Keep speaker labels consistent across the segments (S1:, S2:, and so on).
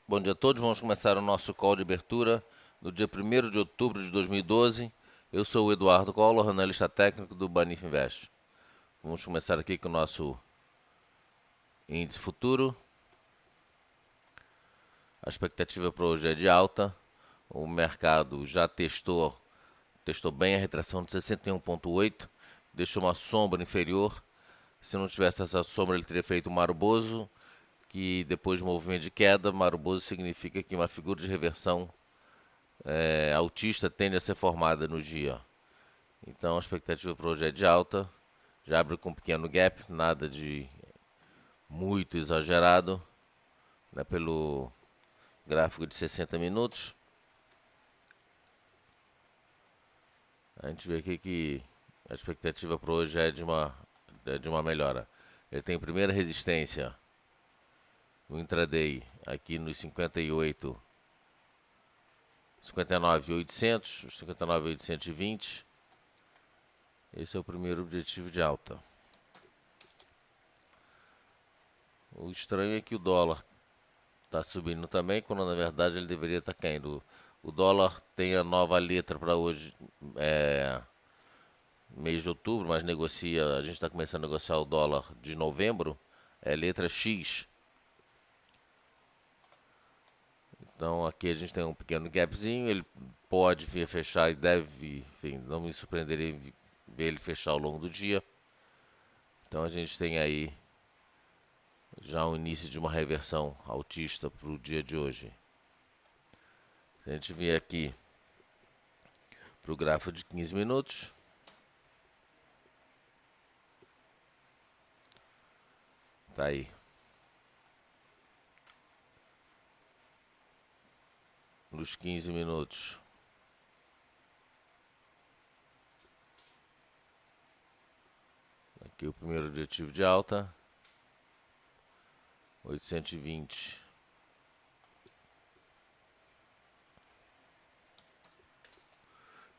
S1: Bom dia a todos, vamos começar o nosso call de abertura no dia 1º de outubro de 2012. Eu sou o Eduardo Collor, analista técnico do Banif Invest. Vamos começar aqui com o nosso índice futuro. A expectativa para hoje é de alta. O mercado já testou bem a retração de 61,8, deixou uma sombra inferior. Se não tivesse essa sombra, ele teria feito um Maruboso, que depois de movimento de queda, Maruboso significa que uma figura de reversão altista tende a ser formada no dia. Então a expectativa para hoje é de alta. Já abre com um pequeno gap, nada de muito exagerado, né, pelo gráfico de 60 minutos. A gente vê aqui que a expectativa para hoje é de uma melhora. Ele tem primeira resistência no intraday aqui nos 59.800, 59.820. Esse é o primeiro objetivo de alta. O estranho é que o dólar está subindo também, quando na verdade ele deveria estar caindo. O dólar tem a nova letra para hoje, mês de outubro, mas a gente está começando a negociar o dólar de novembro, é letra X. Então aqui a gente tem um pequeno gapzinho, ele pode vir a fechar e deve, enfim, não me surpreenderia em ver ele fechar ao longo do dia. Então a gente tem aí já o início de uma reversão altista para o dia de hoje. Se a gente vier aqui para o gráfico de 15 minutos, tá aí. Nos 15 minutos. Aqui o primeiro objetivo de alta. 820.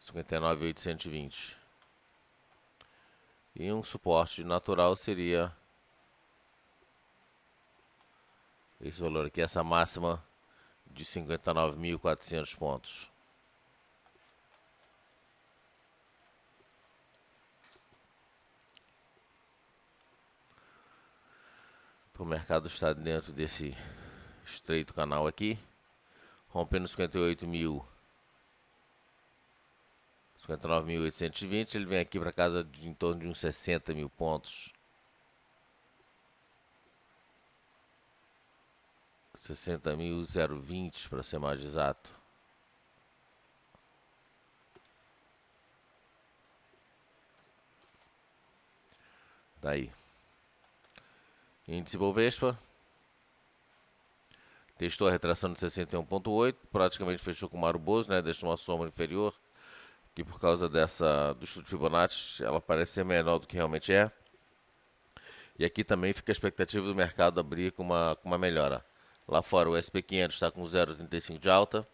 S1: 59.820. E um suporte natural seria esse valor aqui, essa máxima de 59.400 pontos. O mercado está dentro desse estreito canal aqui, rompendo 59.820, ele vem aqui para casa de em torno de uns 60 mil pontos. 60.020 para ser mais exato. Daí. Índice Bovespa testou a retração de 61,8, praticamente fechou com o Maruboso, né? Deixou uma sombra inferior, que por causa do estudo de Fibonacci, ela parece ser menor do que realmente é. E aqui também fica a expectativa do mercado abrir com uma melhora. Lá fora o SP500 está com 0,35 de alta,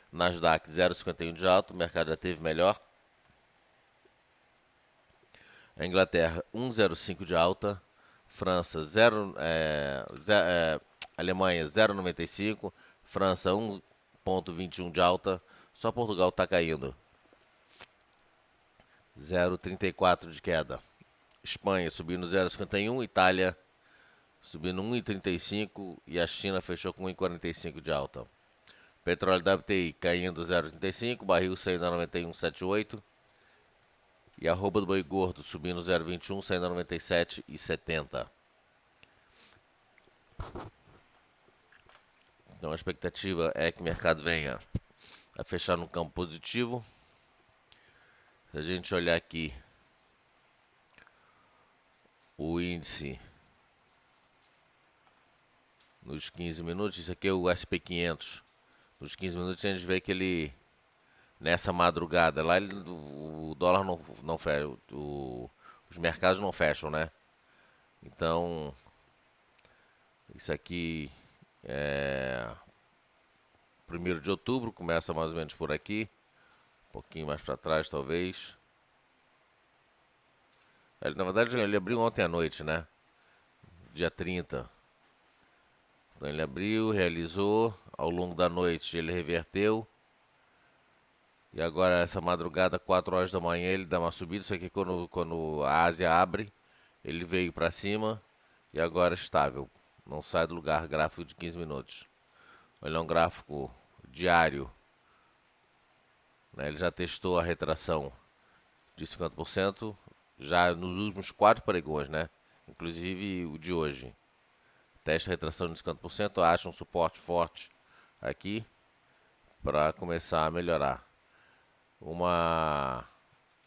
S1: Nasdaq 0,51 de alta, o mercado já teve melhor. A Inglaterra 1,05 de alta, França Alemanha 0,95, França 1,21 de alta, só Portugal está caindo. 0,34 de queda. Espanha subindo 0,51, Itália subindo 1,35 e a China fechou com 1,45 de alta. Petróleo WTI caindo 0,35, barril saindo a 91,78 e a arroba do boi gordo subindo 0,21, saindo a 97,70. Então a expectativa é que o mercado venha a fechar no campo positivo. Se a gente olhar aqui o índice nos 15 minutos, isso aqui é o SP500. Nos 15 minutos a gente vê que ele, nessa madrugada, lá o dólar não fecha, os mercados não fecham, né? Então, isso aqui é 1º de outubro, começa mais ou menos por aqui, um pouquinho mais para trás talvez. Na verdade ele abriu ontem à noite, né? Dia 30. Então ele abriu, realizou, ao longo da noite ele reverteu. E agora essa madrugada, 4 horas da manhã, ele dá uma subida. Isso aqui quando a Ásia abre, ele veio para cima e agora estável. Não sai do lugar, gráfico de 15 minutos. Ele é um gráfico diário, né? Ele já testou a retração de 50% já nos últimos 4 pregões, né? Inclusive o de hoje. Testa a retração de 50%, acha um suporte forte aqui para começar a melhorar.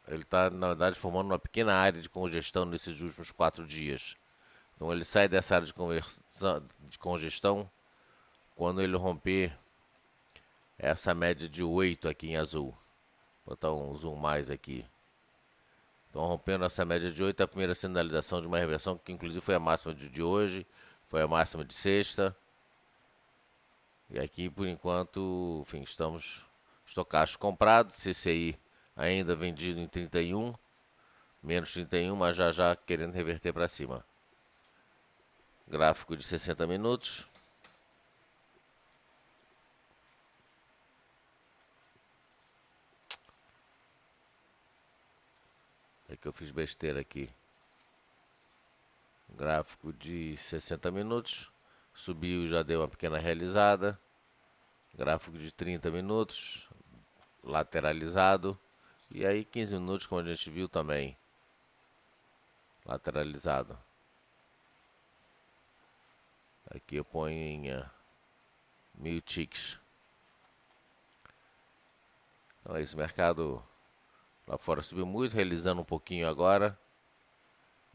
S1: Ele está, na verdade, formando uma pequena área de congestão nesses últimos 4 dias. Então ele sai dessa área de congestão quando ele romper essa média de 8 aqui em azul. Vou botar um zoom mais aqui. Então rompendo essa média de 8 é a primeira sinalização de uma reversão, que inclusive foi a máxima de hoje, foi a máxima de sexta. E aqui por enquanto, enfim, estamos estocástico comprado, CCI ainda vendido em 31, menos 31, mas já querendo reverter para cima. Gráfico de 60 minutos. É que eu fiz besteira aqui. Gráfico de 60 minutos. Subiu e já deu uma pequena realizada. Gráfico de 30 minutos. Lateralizado. E aí 15 minutos, como a gente viu também. Lateralizado. Aqui eu ponho em 1000 ticks. Então é isso, o mercado lá fora subiu muito, realizando um pouquinho agora.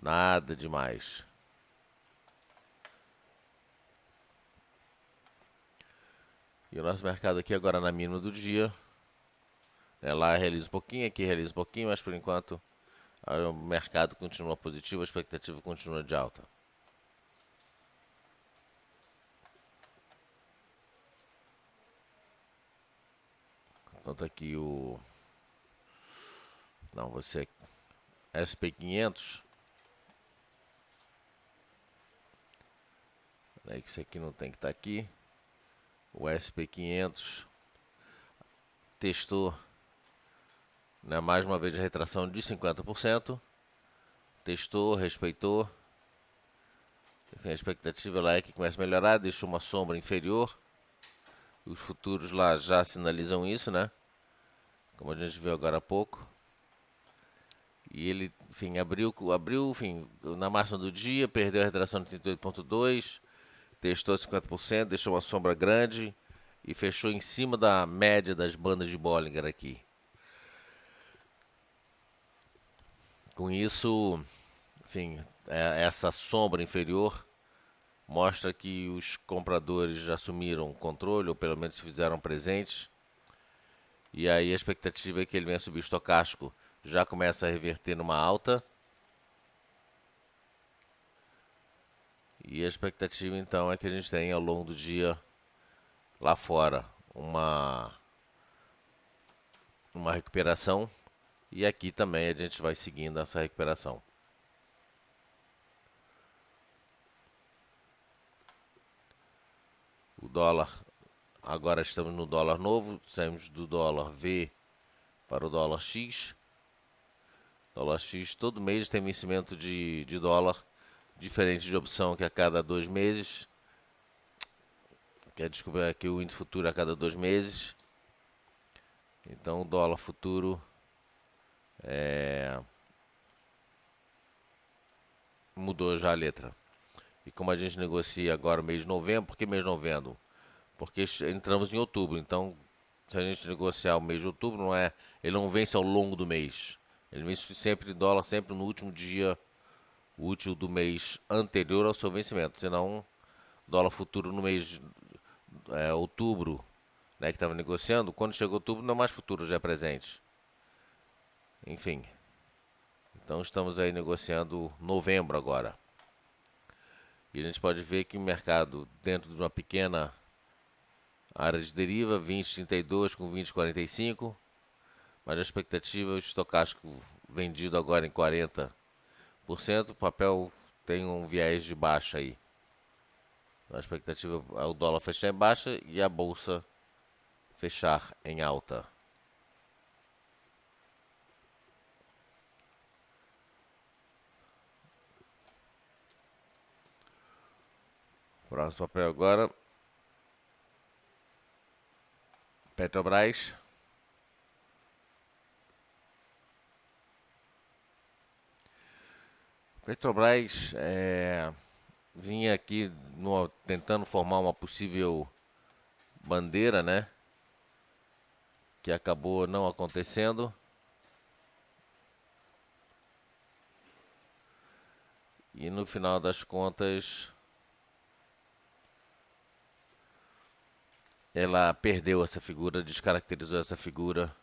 S1: Nada demais. E o nosso mercado aqui agora na mínima do dia. Lá realiza um pouquinho, aqui realiza um pouquinho, mas por enquanto o mercado continua positivo, a expectativa continua de alta. Então tá aqui o... Não, você... SP500. Isso aqui não tem que estar aqui. O SP500 testou, né, mais uma vez a retração de 50%. Testou, respeitou. Enfim, a expectativa lá é que comece a melhorar, deixou uma sombra inferior. Os futuros lá já sinalizam isso, né? Como a gente viu agora há pouco. E ele, enfim, abriu enfim, na máxima do dia, perdeu a retração de 38,2, testou 50%, deixou uma sombra grande e fechou em cima da média das bandas de Bollinger aqui. Com isso, enfim, essa sombra inferior mostra que os compradores já assumiram o controle, ou pelo menos se fizeram presentes. E aí a expectativa é que ele venha subir estocástico, já começa a reverter numa alta. E a expectativa então é que a gente tenha ao longo do dia lá fora uma recuperação. E aqui também a gente vai seguindo essa recuperação. O dólar, agora estamos no dólar novo, saímos do dólar V para o dólar X. Dólar X todo mês tem vencimento de dólar, diferente de opção que a cada 2 meses. Quer descobrir aqui o índice futuro a cada 2 meses. Então o dólar futuro mudou já a letra. E como a gente negocia agora o mês de novembro, por que mês de novembro? Porque entramos em outubro, então se a gente negociar o mês de outubro, ele não vence ao longo do mês. Ele vence sempre dólar, sempre no último dia útil do mês anterior ao seu vencimento. Senão, dólar futuro no mês de outubro, né, que estava negociando, quando chegou outubro não é mais futuro, já é presente. Enfim. Então estamos aí negociando novembro agora. E a gente pode ver que o mercado, dentro de uma pequena área de deriva, 20,32 com 20,45. Mas a expectativa é o estocástico vendido agora em 40%. O papel tem um viés de baixa aí. A expectativa é o dólar fechar em baixa e a bolsa fechar em alta. Próximo papel agora. Petrobras. Petrobras vinha aqui tentando formar uma possível bandeira, né? Que acabou não acontecendo. E no final das contas, ela perdeu essa figura, descaracterizou essa figura.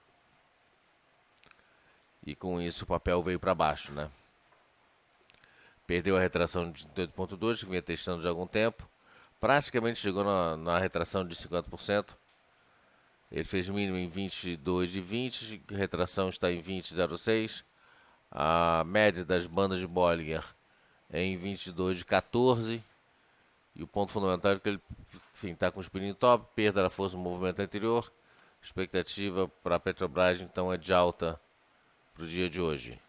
S1: E com isso o papel veio para baixo, né? Perdeu a retração de 38,2, que vinha testando de algum tempo. Praticamente chegou na retração de 50%. Ele fez mínimo em 22,20, retração está em 20,06. A média das bandas de Bollinger é em 22,14. E o ponto fundamental é que ele está com o espinho top, perda da força no movimento anterior. Expectativa para a Petrobras então é de alta para o dia de hoje.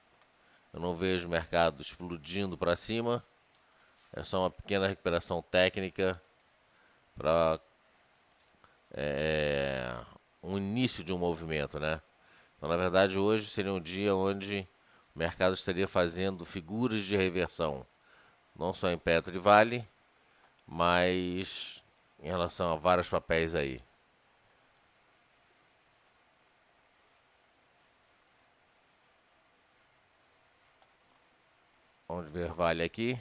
S1: Eu não vejo o mercado explodindo para cima. É só uma pequena recuperação técnica para um início de um movimento, né? Então, na verdade, hoje seria um dia onde o mercado estaria fazendo figuras de reversão, não só em Petro e Vale, mas em relação a vários papéis aí. Vamos ver Vale aqui.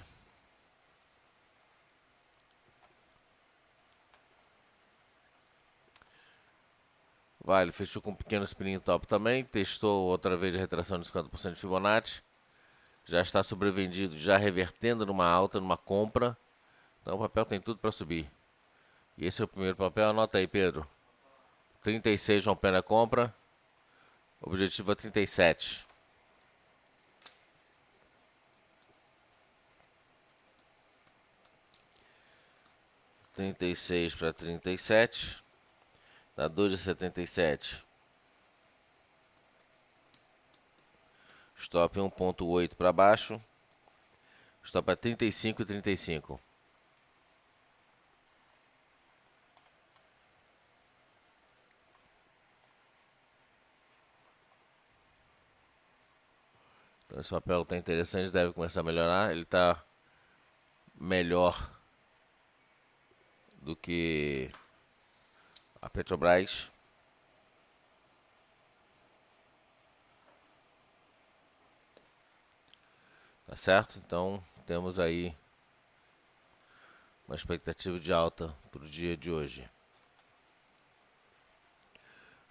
S1: Vale fechou com um pequeno spinning top também. Testou outra vez a retração de 50% de Fibonacci. Já está sobrevendido, já revertendo numa alta, numa compra. Então o papel tem tudo para subir. E esse é o primeiro papel. Anota aí, Pedro. 36 rompendo a compra. Objetivo é 37. 36 para 37. Dá 2,77. Stop 1,8 para baixo. Stop é 35,35. Então esse papel está interessante, deve começar a melhorar. Ele está melhor do que a Petrobras. Tá certo? Então temos aí uma expectativa de alta para o dia de hoje.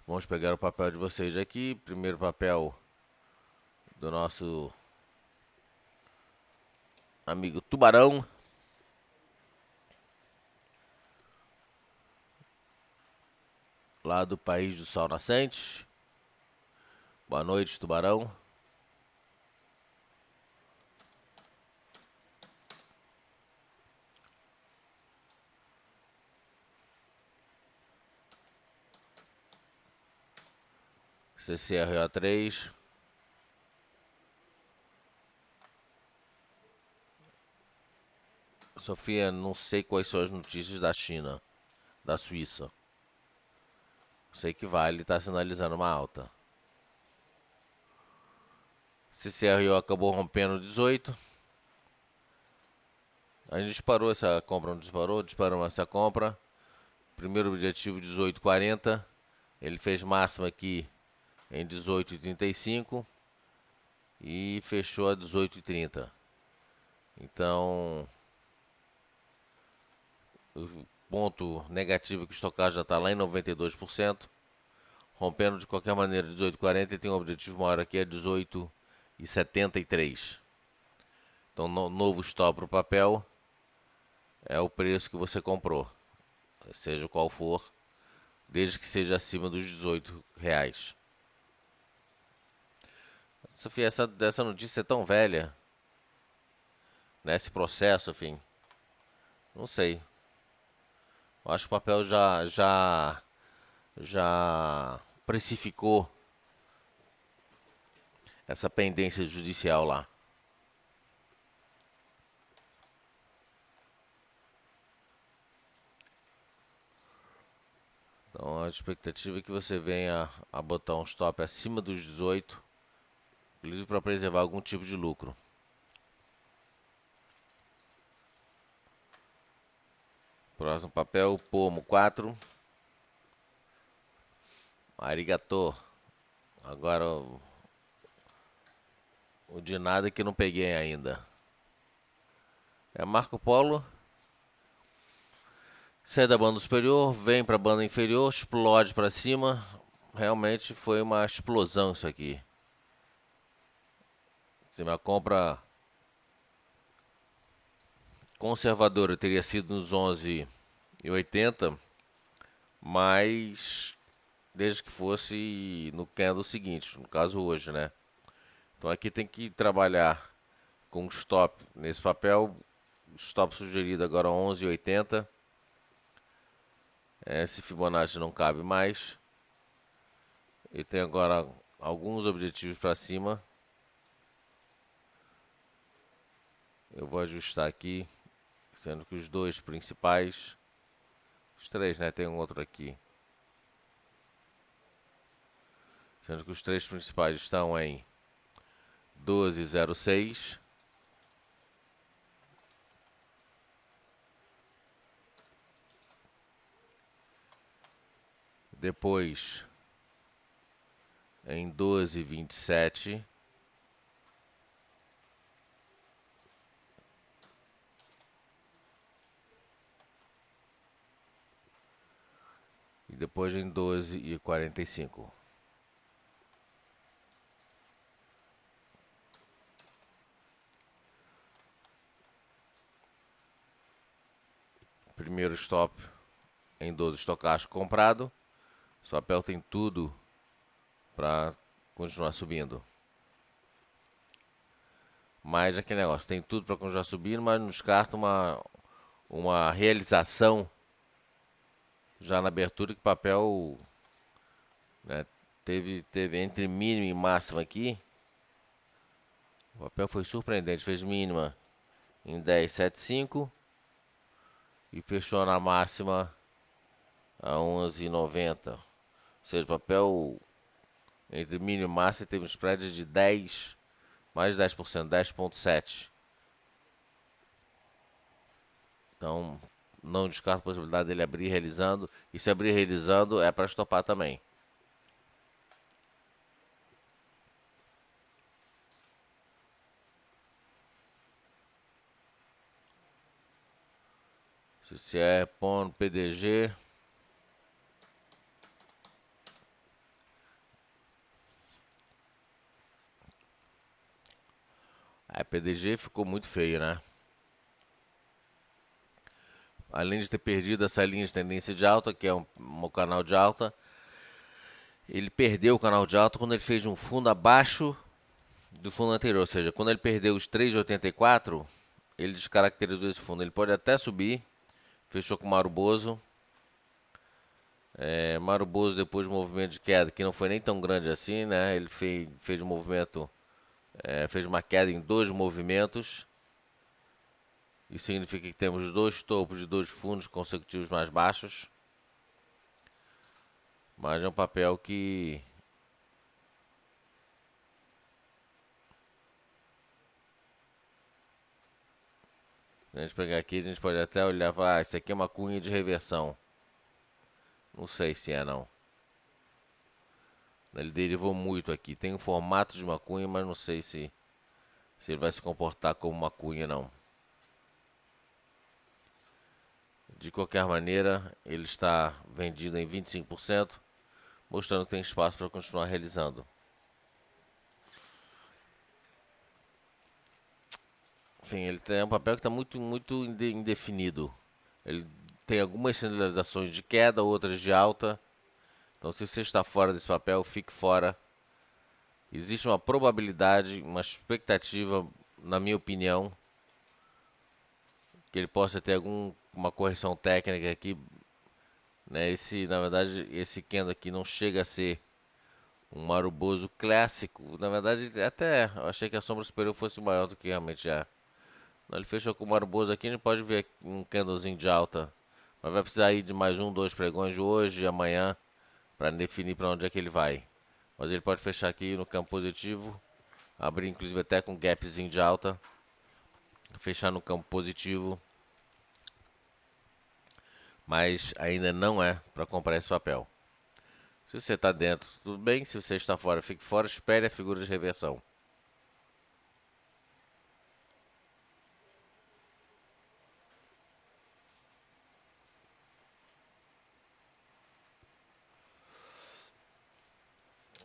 S1: Vamos pegar o papel de vocês aqui. Primeiro papel do nosso amigo Tubarão. Lá do País do Sol Nascente. Boa noite, Tubarão. CCRO3. Sofia, não sei quais são as notícias da China, da Suíça. Sei que Vale está sinalizando uma alta. CCRO acabou rompendo 18. A gente disparou essa compra, não disparou? Disparamos essa compra. Primeiro objetivo 18,40. Ele fez máxima aqui em 18,35 e fechou a 18,30. Então, o ponto negativo é que o estocagem já está lá em 92%. Rompendo de qualquer maneira 18,40 e tem um objetivo maior aqui, é 18,73. Então, novo stop para o papel é o preço que você comprou, seja qual for, desde que seja acima dos R$18. Sofia, essa notícia é tão velha, né? Esse processo, enfim, não sei. Eu acho que o papel já precificou essa pendência judicial lá. Então a expectativa é que você venha a botar um stop acima dos 18, inclusive para preservar algum tipo de lucro. Próximo papel, Pomo 4. Arigato. Agora o de nada que não peguei ainda. É Marco Polo. Sai da banda superior, vem para a banda inferior, explode para cima. Realmente foi uma explosão isso aqui. Se minha compra conservadora teria sido nos 11,80, mas desde que fosse no candle seguinte, no caso hoje, né? Então aqui tem que trabalhar com stop nesse papel. Stop sugerido agora 11,80. Esse Fibonacci não cabe mais. E tem agora alguns objetivos para cima. Eu vou ajustar aqui, sendo que os dois principais, os três, né? Tem um outro aqui. Sendo que os três principais estão em 12,06. Depois em 12,27. E depois em 12,45. Primeiro stop em 12 estocástico comprado. Esse papel tem tudo para continuar subindo. Mas aquele negócio, tem tudo para continuar subindo, mas não descarta uma realização já na abertura que o papel, né, teve entre mínima e máxima aqui. O papel foi surpreendente, fez mínima em 10,75 e fechou na máxima a 11,90. Ou seja, o papel entre mínimo e máximo teve um spread de 10, mais de 10%, 10,7%. Então, não descarto a possibilidade dele abrir realizando. E se abrir realizando, é para estopar também. Se é PON PDG. A PDG ficou muito feio, né? Além de ter perdido essa linha de tendência de alta, que é um canal de alta, ele perdeu o canal de alta quando ele fez um fundo abaixo do fundo anterior. Ou seja, quando ele perdeu os 3,84, ele descaracterizou esse fundo. Ele pode até subir, fechou com o Mauro Bozo. Mauro Bozo, depois do movimento de queda, que não foi nem tão grande assim, né? Ele fez um movimento, fez uma queda em 2 movimentos. Isso significa que temos 2 topos de 2 fundos consecutivos mais baixos. Mas é um papel que a gente pegar aqui, a gente pode até olhar e falar, isso aqui é uma cunha de reversão. Não sei se é, não. Ele derivou muito aqui. Tem o formato de uma cunha, mas não sei se ele vai se comportar como uma cunha, não. De qualquer maneira, ele está vendido em 25%, mostrando que tem espaço para continuar realizando. Enfim, ele tem um papel que está muito indefinido. Ele tem algumas sinalizações de queda, outras de alta. Então, se você está fora desse papel, fique fora. Existe uma probabilidade, uma expectativa, na minha opinião, que ele possa ter uma correção técnica aqui né? Na verdade, esse candle aqui não chega a ser um Marubozu clássico. Na verdade, até eu achei que a sombra superior fosse maior do que realmente é. Ele fechou com o Marubozu aqui, a gente pode ver um candlezinho de alta. Mas vai precisar ir de mais um, dois pregões de hoje e amanhã para definir para onde é que ele vai. Mas ele pode fechar aqui no campo positivo, abrir inclusive até com gapzinho de alta, fechar no campo positivo, mas ainda não é para comprar esse papel. Se você está dentro, tudo bem. Se você está fora, fique fora. Espere a figura de reversão.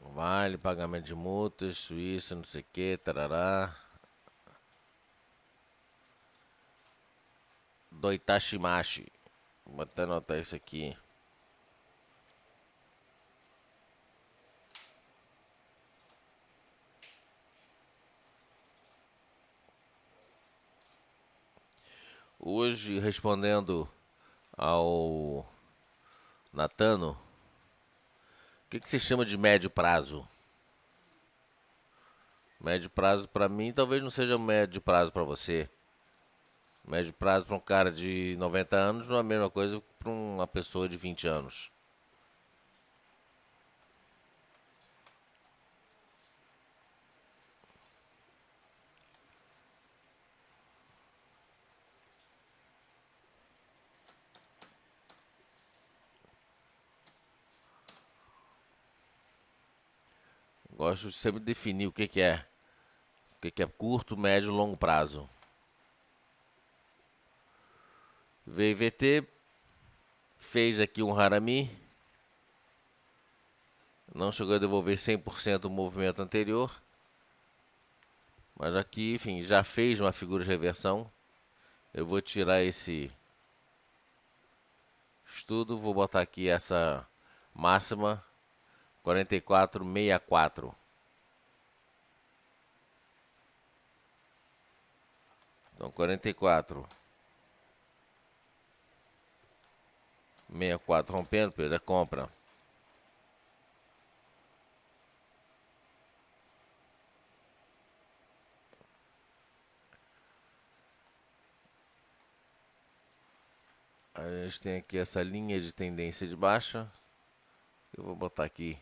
S1: Vale, pagamento de multas, Suíça, não sei o que, tarará. Do Itashimashi. Vou até anotar isso aqui. Hoje, respondendo ao Natano, o que se chama de médio prazo? Médio prazo para mim talvez não seja médio prazo para você. Médio prazo para um cara de 90 anos não é a mesma coisa para uma pessoa de 20 anos. Gosto de sempre definir o que é. O que é curto, médio e longo prazo. VIVT fez aqui um Harami. Não chegou a devolver 100% o movimento anterior. Mas aqui, enfim, já fez uma figura de reversão. Eu vou tirar esse estudo. Vou botar aqui essa máxima 44,64. Então 44,64 rompendo, perda compra. A gente tem aqui essa linha de tendência de baixa. Eu vou botar aqui.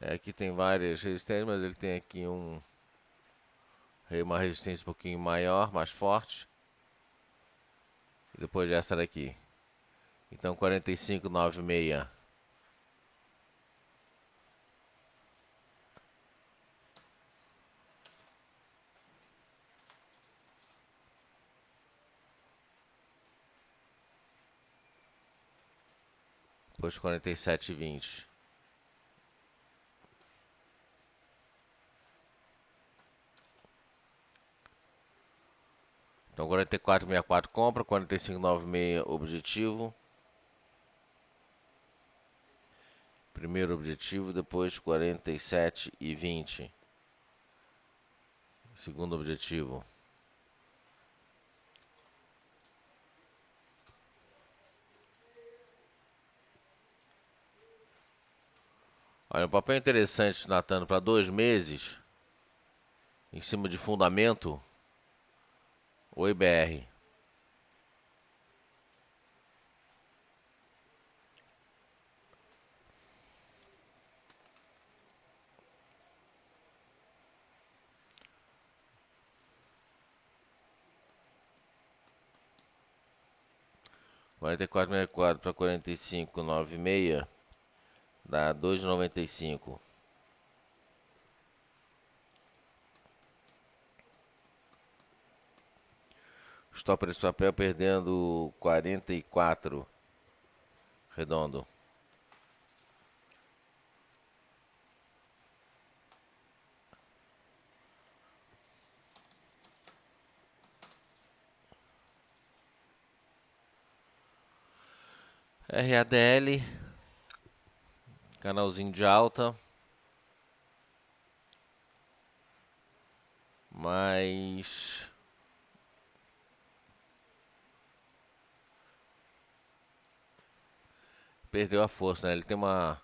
S1: Aqui tem várias resistências, mas ele tem aqui uma resistência um pouquinho maior, mais forte. E depois essa daqui. Então 45,96. Depois 47,20. Então 44,64 compra, 45,96 objetivo. Primeiro objetivo, depois 47,20. Segundo objetivo. Olha, um papel interessante, Natano, para 2 meses, em cima de fundamento, o IBR. Quarenta e quatro vírgula quatro para 45,96 dá 2,95. Stop esse papel perdendo 44 redondo. RADL, canalzinho de alta, mas perdeu a força, né? Ele tem uma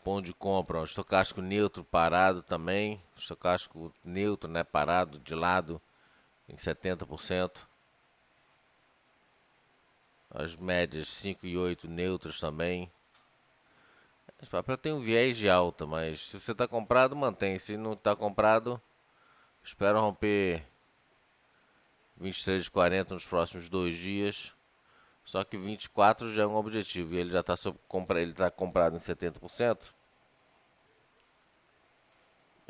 S1: ponto de compra, um estocástico neutro parado também, estocástico neutro, né, parado de lado em 70%. As médias 5 e 8 neutras também. Esse papel tem um viés de alta, mas se você está comprado, mantém. Se não está comprado, espera romper 23,40 nos próximos 2 dias. Só que 24 já é um objetivo e ele já está ele tá comprado em 70%.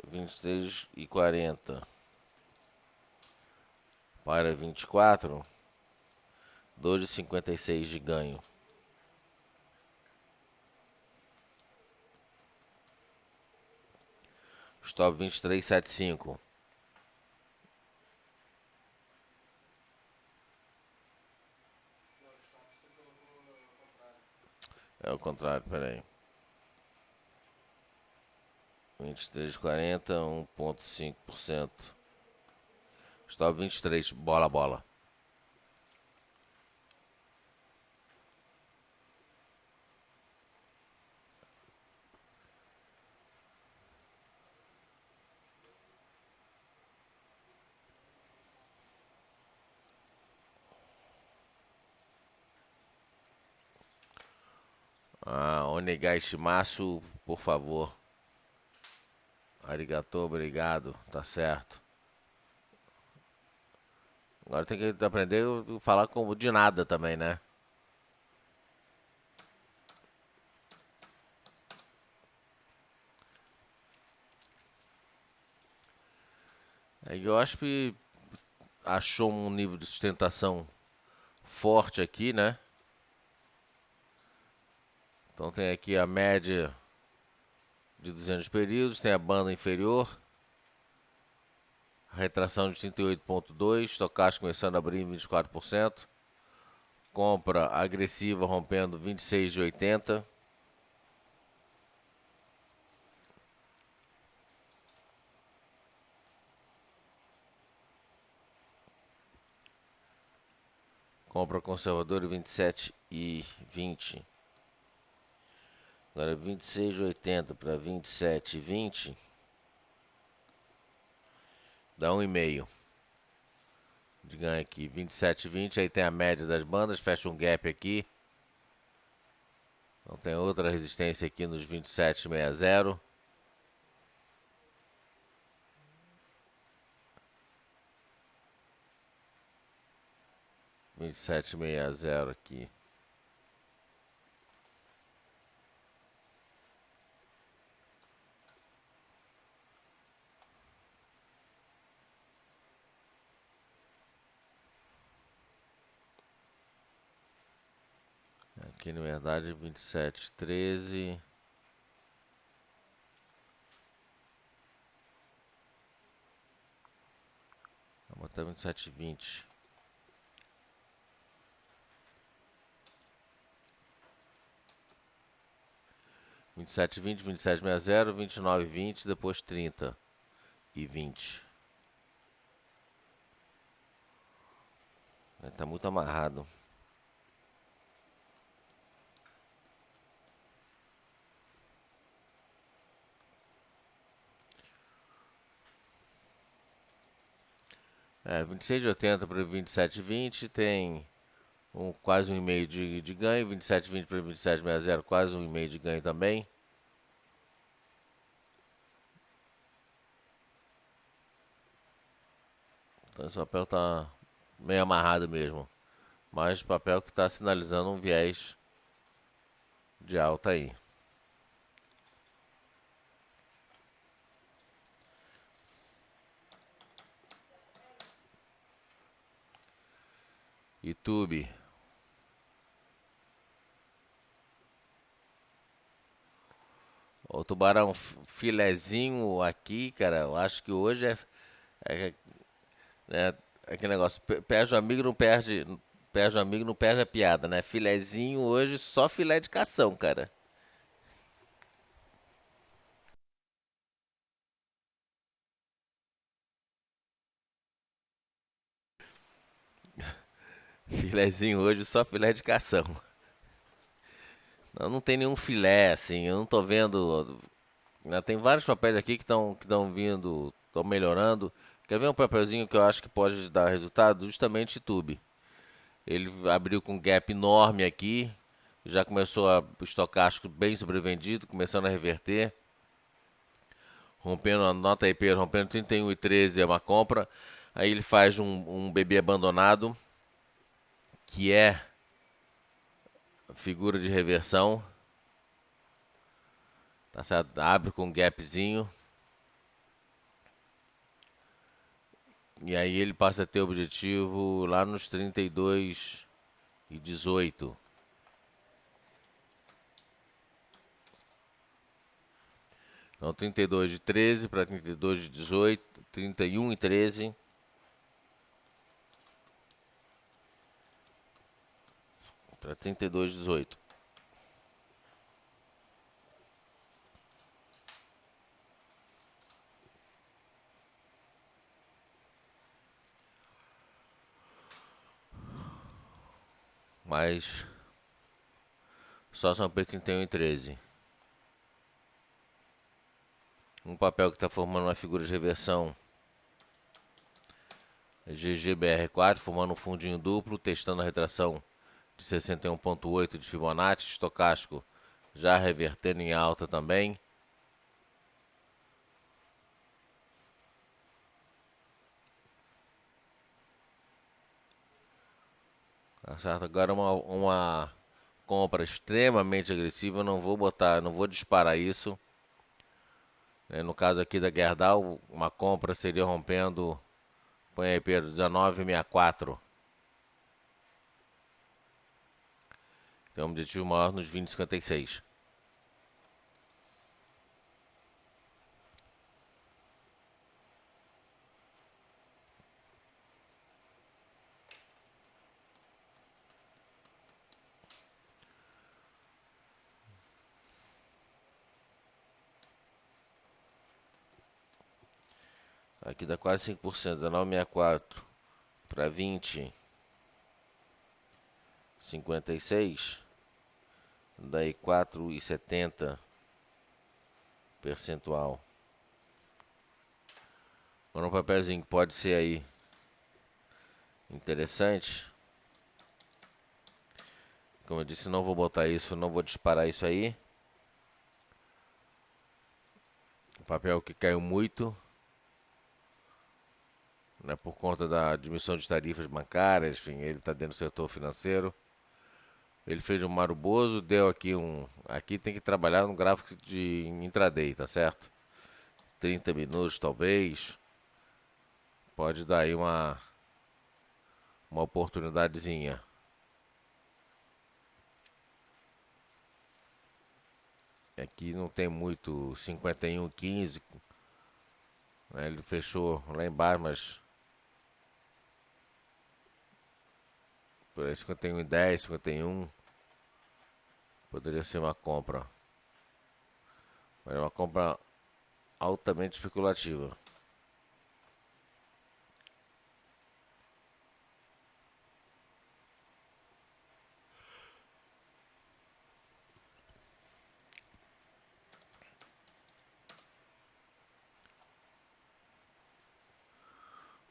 S1: 23,40 para 24, 2,56 de ganho. Stop 23,75. É o contrário, peraí. 23,40, 1,5%. Stop 23, bola, bola. Onegai Shimasu, por favor. Arigato, obrigado, tá certo. Agora tem que aprender a falar como de nada também, né? Eu acho que achou um nível de sustentação forte aqui, né? Então tem aqui a média de 200 períodos, tem a banda inferior, a retração de 38,2, estocástico começando a abrir em 24%, compra agressiva rompendo 26,80. Compra conservadora 27,20. Agora 26,80 para 27,20 dá 1,5 de ganho aqui. 27,20, aí tem a média das bandas, fecha um gap aqui. Então tem outra resistência aqui nos 27,60. R$27,60 aqui. Aqui na verdade 27,13. Vou botar 27,20. 27,20, 27,60, 29,20, depois 30 e 20. Tá muito amarrado. É, 26,80 para 27,20 tem quase 1,5 de ganho. 27,20 para 27,60 quase 1,5 de ganho também. Então esse papel tá meio amarrado mesmo. Mas papel que está sinalizando um viés de alta aí. YouTube. O tubarão filezinho aqui, cara. Eu acho que hoje é, né, aquele negócio. Perde o amigo, não perde. Perde o amigo, não perde a piada, né? Filezinho hoje, só filé de cação, cara. Filezinho hoje, só filé de cação. Não tem nenhum filé, assim, eu não tô vendo. Né, tem vários papéis aqui que estão vindo, estão melhorando. Quer ver um papelzinho que eu acho que pode dar resultado? Justamente Tube. Ele abriu com um gap enorme aqui, já começou o estocástico bem sobrevendido, começando a reverter, rompendo a nota IP, rompendo 31,13 é uma compra. Aí ele faz um BB abandonado, que é figura de reversão, tá certo? Abre com um gapzinho. E aí ele passa a ter objetivo lá nos 32,18. Então 32 de 13 para 32 de 18, 31 e 13. Para 32 de 18. Mas só São Pedro 31 e 13. Um papel que está formando uma figura de reversão. GGBR4, formando um fundinho duplo, testando a retração de 61,8 de Fibonacci. Estocástico já revertendo em alta também. Tá certo? Agora uma compra extremamente agressiva. Eu não vou botar, não vou disparar isso. No caso aqui da Gerdau, uma compra seria rompendo, põe aí Pedro, 19,64. Tem um objetivo maior nos 20,56. Aqui dá quase 5%, 19,64 para 20,56. Daí 4,70 percentual. Agora um papelzinho que pode ser aí interessante. Como eu disse, não vou botar isso, não vou disparar isso aí. O papel que caiu muito, né, por conta da diminuição de tarifas bancárias, enfim, ele está dentro do setor financeiro. Ele fez um maruboso, deu aqui um. Aqui tem que trabalhar no gráfico de intraday, tá certo? 30 minutos talvez. Pode dar aí uma oportunidadezinha. Aqui não tem muito 51,15. Né, ele fechou lá embaixo, mas por aí 51,10, 51. Poderia ser uma compra. Mas é uma compra altamente especulativa.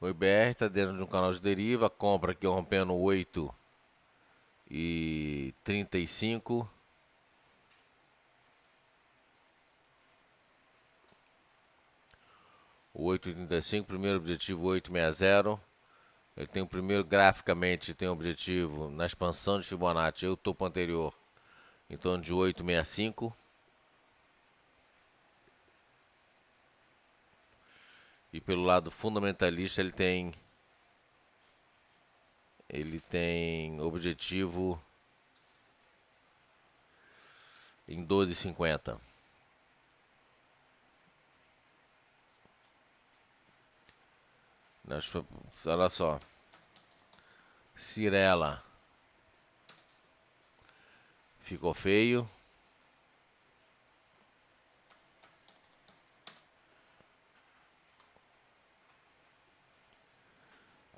S1: O IBR está dentro de um canal de deriva, compra aqui rompendo 8,35. O 8,35, primeiro objetivo 8,60. Ele tem o primeiro, graficamente, tem o objetivo na expansão de Fibonacci, o topo anterior, em torno de 8,65. E pelo lado fundamentalista ele tem objetivo em 12,50. Olha só. Cirela ficou feio.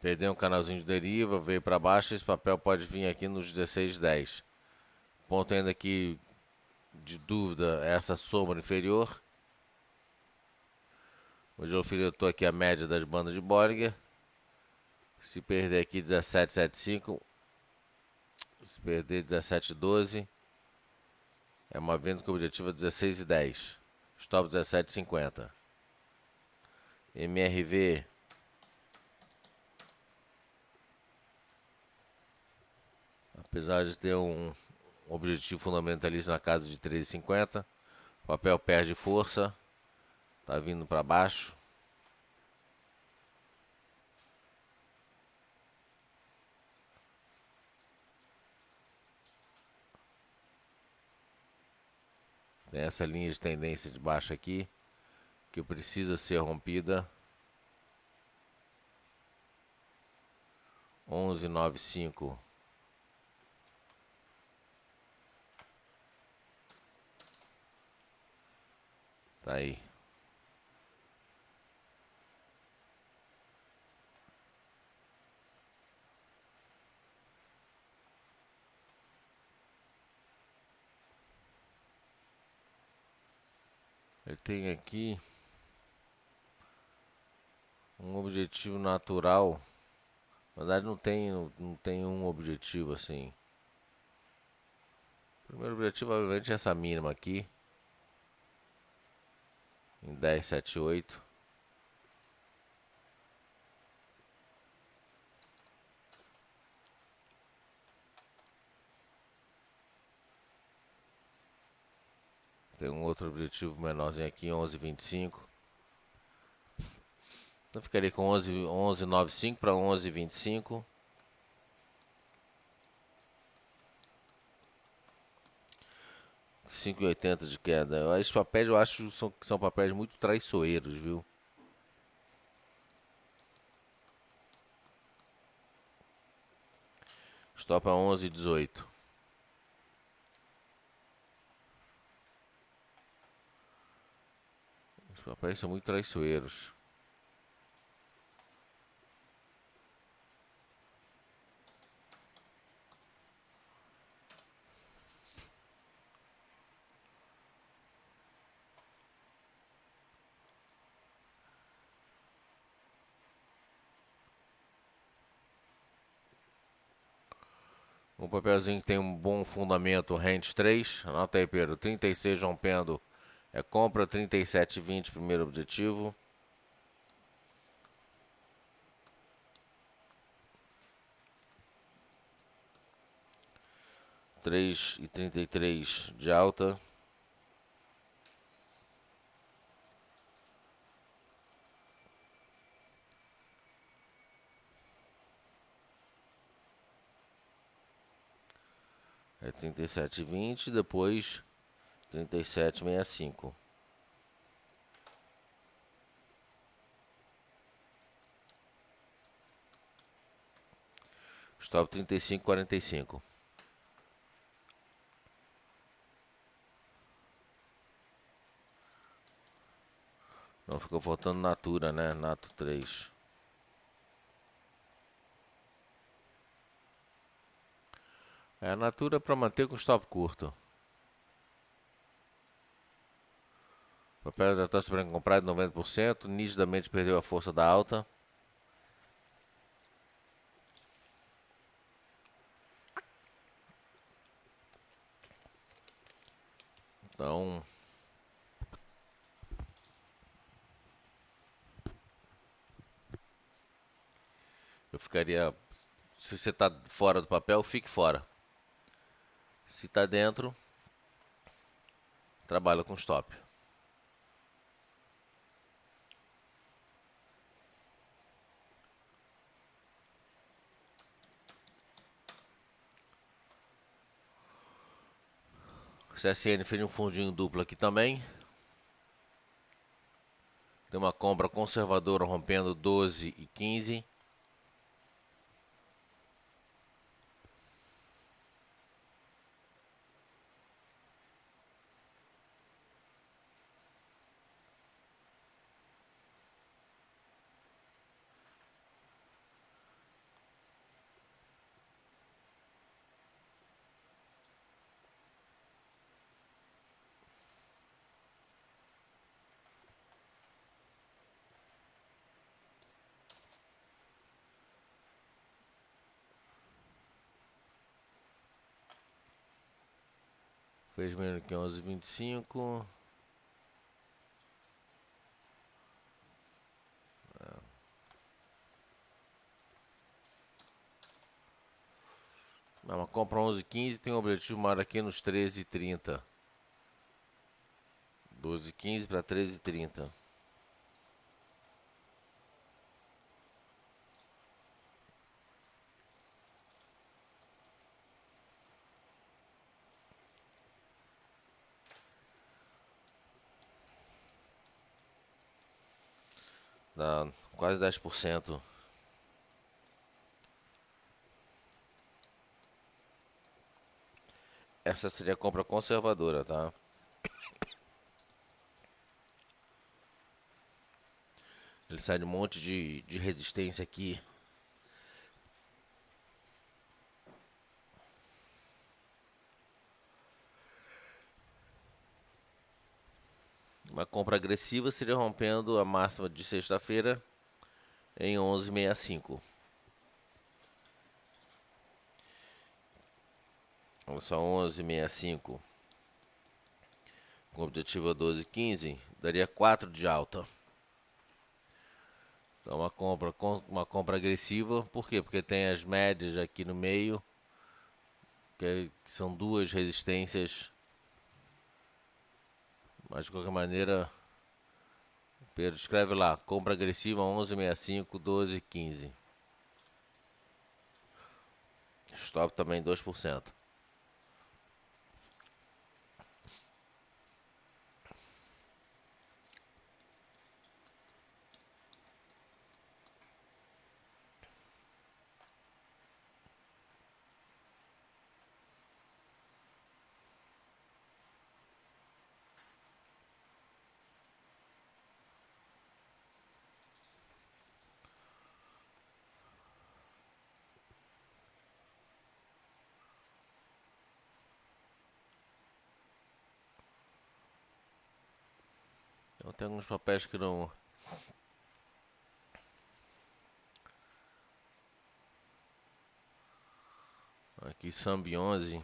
S1: Perdeu um canalzinho de deriva, veio para baixo. Esse papel pode vir aqui nos 16,10. Ponto ainda que de dúvida é essa sombra inferior. Hoje eu estou aqui a média das bandas de Bollinger. Se perder aqui 17,75, se perder 17,12, é uma venda com objetivo 16,10. Stop 17,50. MRV, apesar de ter um objetivo fundamentalista na casa de 13,50, o papel perde força, tá vindo para baixo. Tem essa linha de tendência de baixo aqui, que precisa ser rompida. 11,95. Tá aí. Ele tem aqui um objetivo natural. Na verdade não tem um objetivo assim. O primeiro objetivo obviamente é essa mínima aqui. Em 10,78. Tem um outro objetivo menorzinho aqui, 11,25. Então ficaria com 11,95 para 11,25. R$ 5,80 de queda. Esses papéis eu acho que são papéis muito traiçoeiros, viu? Stop a 11,18. Os papéis são muito traiçoeiros. Um papelzinho que tem um bom fundamento, Rent 3. Anota aí, Pedro. 36 rompendo é compra. 37,20 primeiro objetivo. R$ 3,33 de alta. É 37,20, depois 37,65. Stop 35,45. Não ficou faltando Natura, né? Nato 3. É a Natura para manter com stop curto. O papel já está comprado 90%, nitidamente perdeu a força da alta. Então, eu ficaria. Se você está fora do papel, fique fora. Se está dentro, trabalha com stop. O CSN fez um fundinho duplo aqui também. Tem uma compra conservadora rompendo 12 e 15. Fez menos que 11,25. Não, mas compra 11,15, tem um objetivo maior aqui nos 13,30. 12,15 para 13,30. Dá quase 10%. Essa seria a compra conservadora, tá? Ele sai de um monte de resistência aqui. Uma compra agressiva seria rompendo a máxima de sexta-feira em 11,65. Olha só, 11,65 com objetivo a 12,15 daria 4 de alta. Então uma compra agressiva, por quê? Porque tem as médias aqui no meio, que são duas resistências. Mas de qualquer maneira, Pedro, escreve lá, compra agressiva 11,65, 12,15. Stop também 2%. Então tem alguns papéis que não... Aqui, Sambi 11.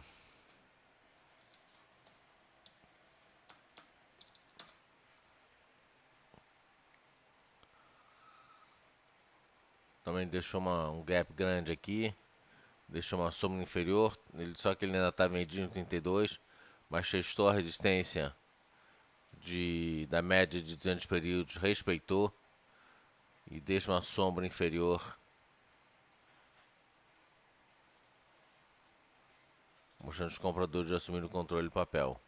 S1: Também deixou um gap grande aqui. Deixou uma sombra inferior. Só que ele ainda está medindo 32. Mas testou a resistência da média de 200 períodos. Respeitou. E deixa uma sombra inferior. Mostrando os compradores assumindo o controle do papel.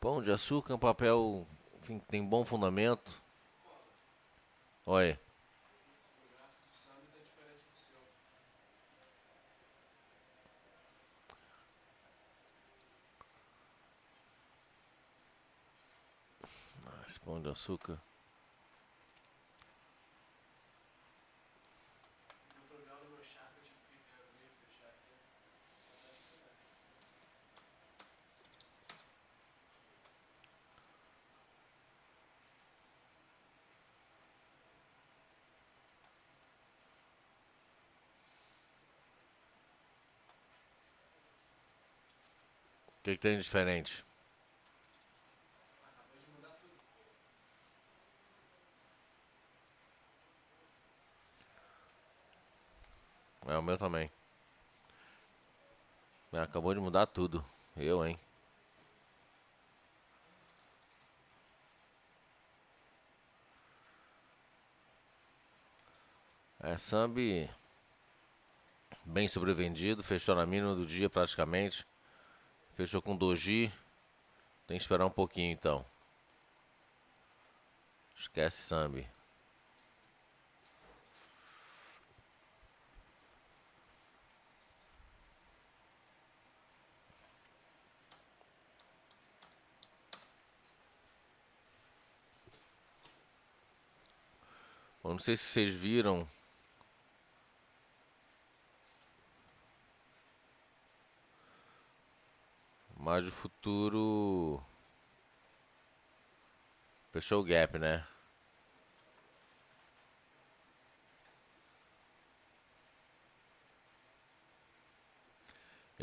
S1: Pão de açúcar é um papel, enfim, que tem bom fundamento. Olha. Esse pão de açúcar. O que tem de diferente? É o meu também. Acabou de mudar tudo. Eu, hein? Sambi bem sobrevendido. Fechou na mínima do dia praticamente. Fechou com doji. Tem que esperar um pouquinho então. Esquece Sambi. Eu não sei se vocês viram. Mas o futuro fechou o gap, né?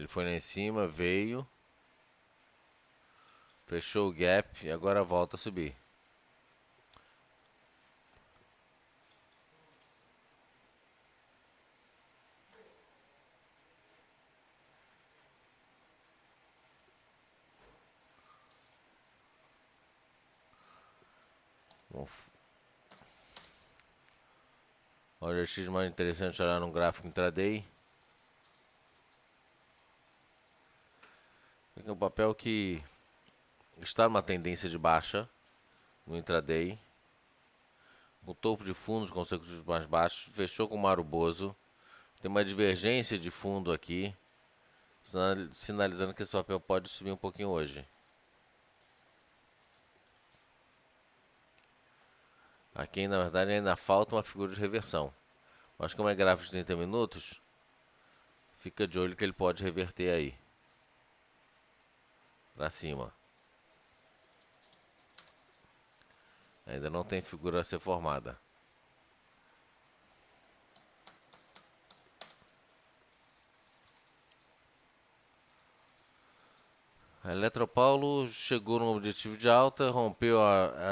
S1: foi lá em cima, veio, fechou o gap e agora volta a subir. Bom, olha, X mais interessante olhar no gráfico intraday. Aqui é um papel que está numa tendência de baixa no intraday, com topo de fundos consecutivos mais baixos, fechou com Maruboso, tem uma divergência de fundo aqui, sinalizando que esse papel pode subir um pouquinho hoje. Aqui, na verdade, ainda falta uma figura de reversão, mas como é gráfico de 30 minutos, fica de olho que ele pode reverter aí para cima. Ainda não tem figura a ser formada. A Eletropaulo chegou no objetivo de alta, rompeu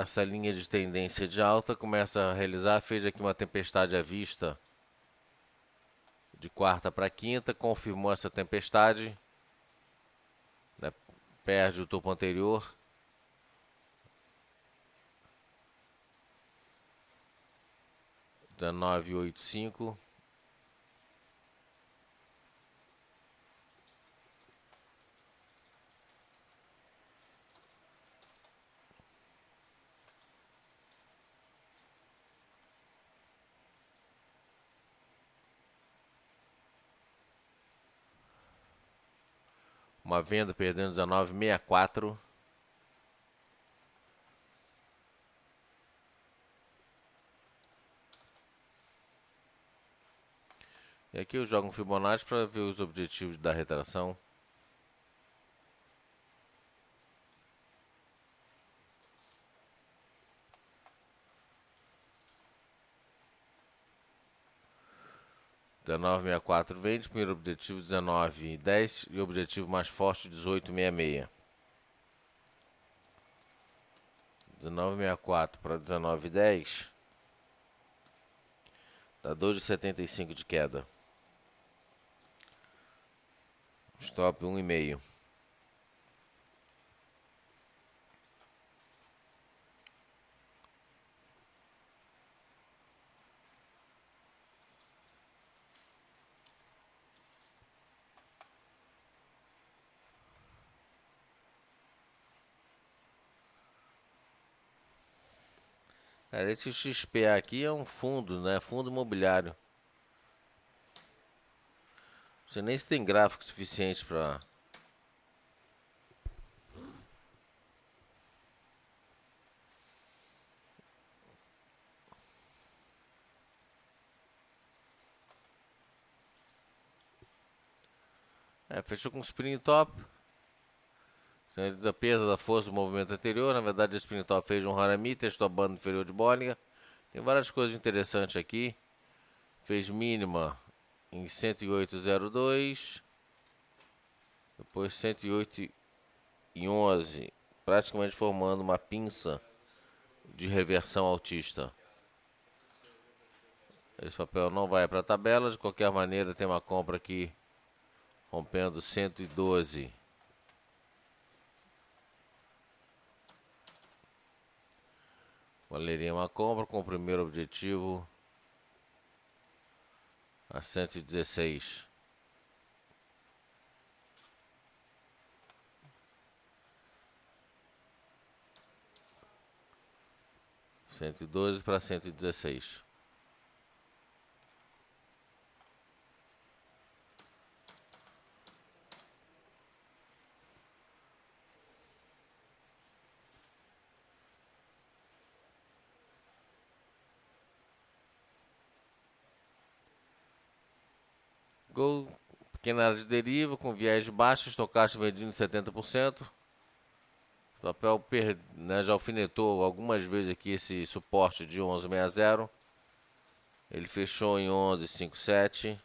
S1: essa linha de tendência de alta, começa a realizar, fez aqui uma tempestade à vista de quarta para quinta, confirmou essa tempestade, né, perde o topo anterior. R$19,85. Uma venda perdendo 19,64. E aqui eu jogo um Fibonacci para ver os objetivos da retração. R$19,64 vende, primeiro objetivo R$19,10 e o objetivo mais forte R$18,66. 19,64 para 19,10 dá 2,75 de queda. Stop 1,5. Cara, esse XPA aqui é um fundo, né? Fundo imobiliário. Não sei nem se tem gráfico suficiente para... fechou com spring top. A perda da força do movimento anterior. Na verdade, o spring top fez um Harami, testou a banda inferior de Bollinger. Tem várias coisas interessantes aqui. Fez mínima em 108,02. Depois 108,11. Praticamente formando uma pinça de reversão altista. Esse papel não vai para a tabela. De qualquer maneira, tem uma compra aqui rompendo 112. Valeria uma compra com o primeiro objetivo a 116. $112 para 116. Gol, pequena área de deriva, com viés de baixo, estocástico vendido em 70%. O papel já alfinetou algumas vezes aqui esse suporte de 11,60. Ele fechou em 11,57.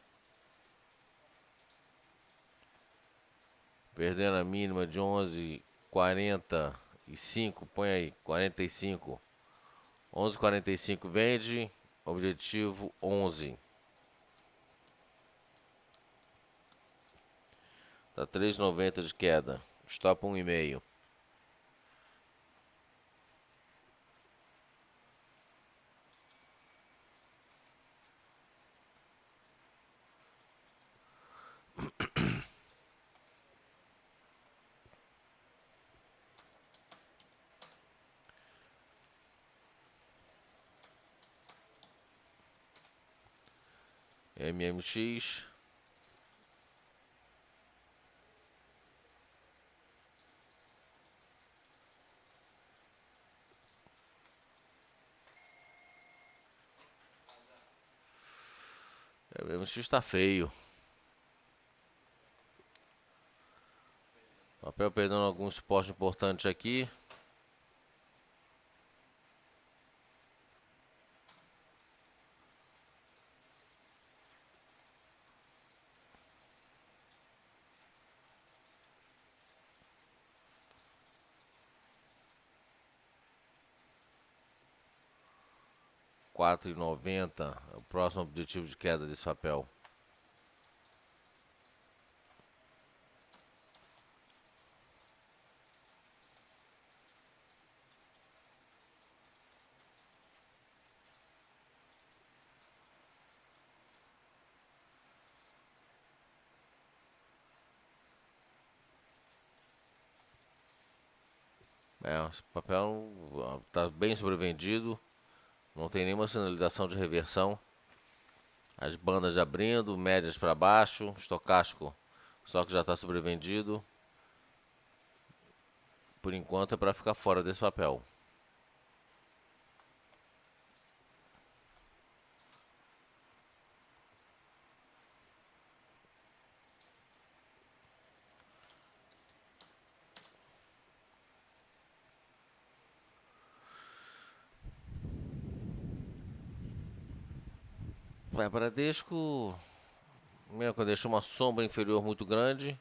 S1: Perdendo a mínima de 11,45. Põe aí, 45. 11,45 vende. Objetivo 11. Tá 3,90 de queda. Stop 1,5. MMX. MMX tá feio. Papel perdendo alguns suportes importantes aqui. R$ 4,90 é o próximo objetivo de queda desse papel. Esse papel está bem sobrevendido. Não tem nenhuma sinalização de reversão. As bandas abrindo, médias para baixo, estocástico, só que já está sobrevendido. Por enquanto é para ficar fora desse papel. Vai para Bradesco, mesmo deixou uma sombra inferior muito grande.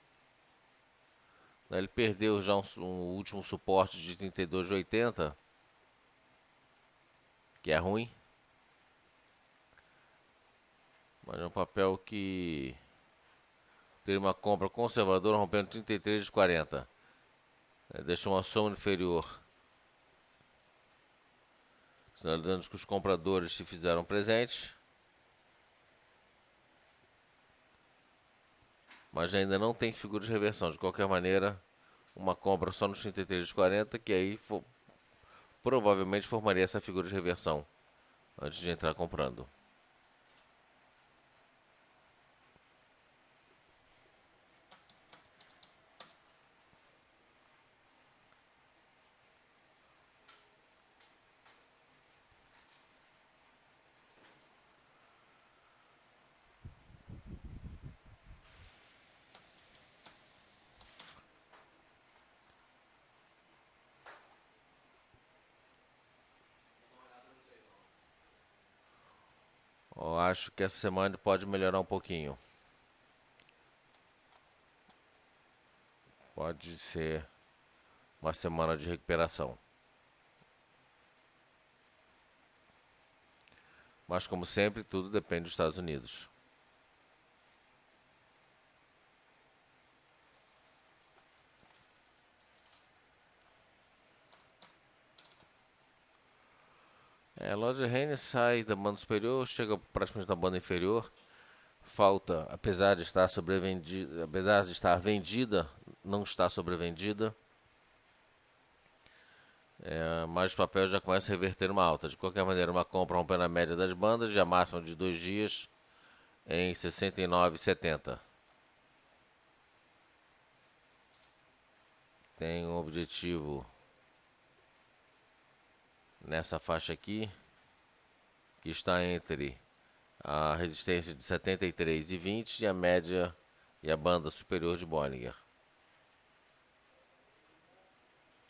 S1: Ele perdeu já um último suporte de 32,80, que é ruim. Mas é um papel que teve uma compra conservadora rompendo 33,40. Deixou uma sombra inferior, sinalizando que os compradores se fizeram presentes. Mas ainda não tem figura de reversão. De qualquer maneira, uma compra só nos 33,40, que aí provavelmente formaria essa figura de reversão antes de entrar comprando. Eu acho que essa semana pode melhorar um pouquinho. Pode ser uma semana de recuperação. Mas como sempre, tudo depende dos Estados Unidos. A loja Renner sai da banda superior, chega praticamente na banda inferior. Falta, apesar de estar sobrevendida, apesar de estar vendida, não está sobrevendida. Mas o papel já começa a reverter uma alta. De qualquer maneira, uma compra rompendo a média das bandas, já máxima de 2 dias em 69,70. Tem um objetivo nessa faixa aqui, que está entre a resistência de 73,20 e a média e a banda superior de Bollinger.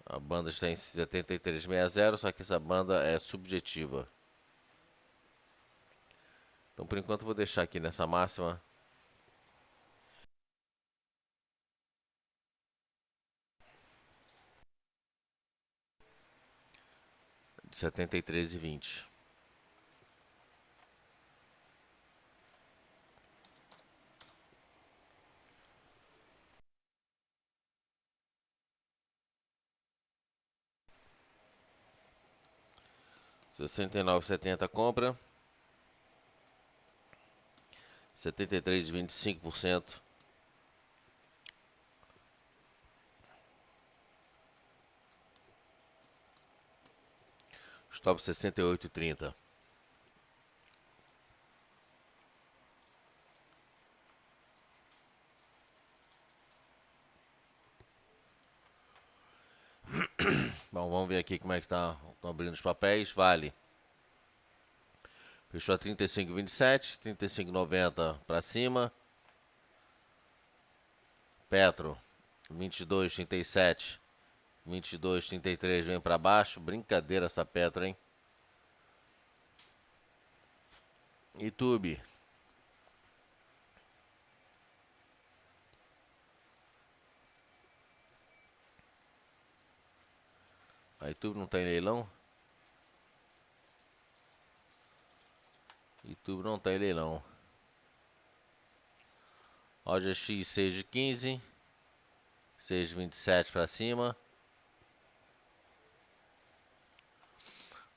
S1: A banda está em 73,60, só que essa banda é subjetiva. Então, por enquanto, eu vou deixar aqui nessa máxima 73,20. R$69,70 compra. 73,25%. Stop 68,30. Bom, vamos ver aqui como é que tá. Estão abrindo os papéis. Vale. Fechou a 35,27, 35,90 para cima. Petro, 22,37, 22,33 vem para baixo. Brincadeira essa Petro, hein? YouTube. A YouTube não tem leilão? YouTube não tem leilão. Loja X 6,15, 6,27 para cima.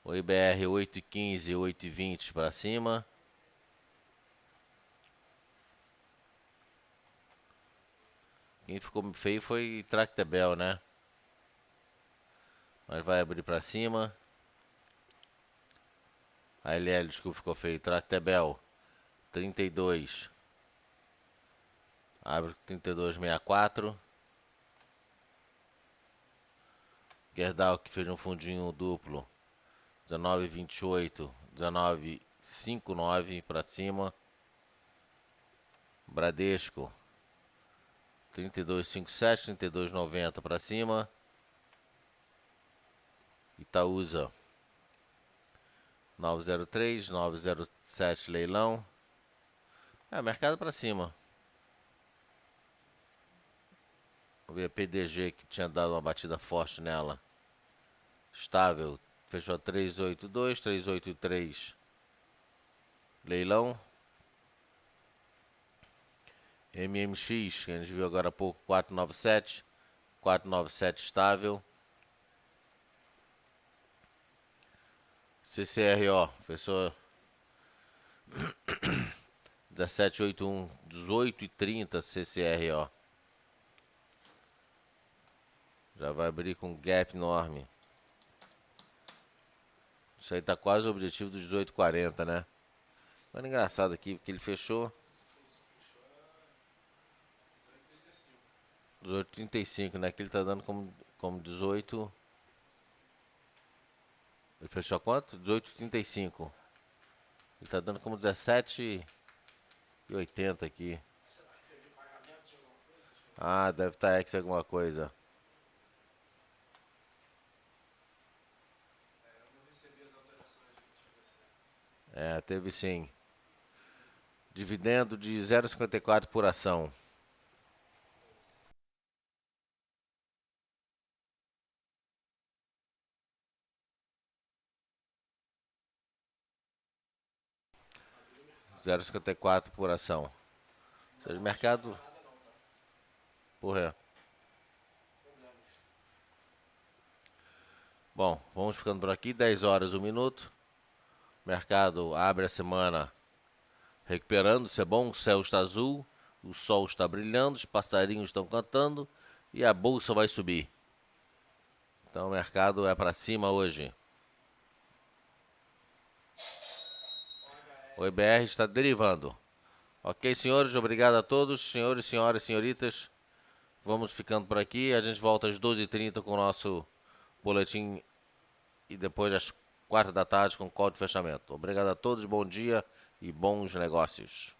S1: O IBR 8,15, 8,20 para cima. Quem ficou feio foi Tractebel, né? Mas vai abrir para cima. A LL, desculpa, ficou feio. Tractebel 32. Abre 32,64. Gerdau, que fez um fundinho duplo, 19,28, 19,59 para cima. Bradesco 32,57, 32,90 para cima. Itaúsa 903, 907 leilão. Mercado para cima. Vamos ver a PDG, que tinha dado uma batida forte nela. Estável, fechou 382, 383 leilão. MMX, que a gente viu agora há pouco, 497, 497 estável. CCRO, fechou 1781, 18,30 CCRO. Já vai abrir com gap enorme. Isso aí tá quase o objetivo dos 18,40, né? Mas engraçado aqui, porque ele fechou 18,35, né? Que ele tá dando como 18. Ele fechou quanto? 18,35. Ele tá dando como 17,80 aqui. Ah, deve estar X alguma coisa. Teve sim. Dividendo de 0,54 por ação. R$0,54 por ação. Ou seja, mercado. Porra. Bom, vamos ficando por aqui. 10 horas, 1 minuto. Mercado abre a semana recuperando-se, é bom. O céu está azul, o sol está brilhando, os passarinhos estão cantando e a bolsa vai subir. Então o mercado é para cima hoje. O IBR está derivando. Ok, senhores, obrigado a todos. Senhores, senhoras, senhoritas, vamos ficando por aqui. A gente volta às 12h30 com o nosso boletim e depois às 4 da tarde com o call de fechamento. Obrigado a todos, bom dia e bons negócios.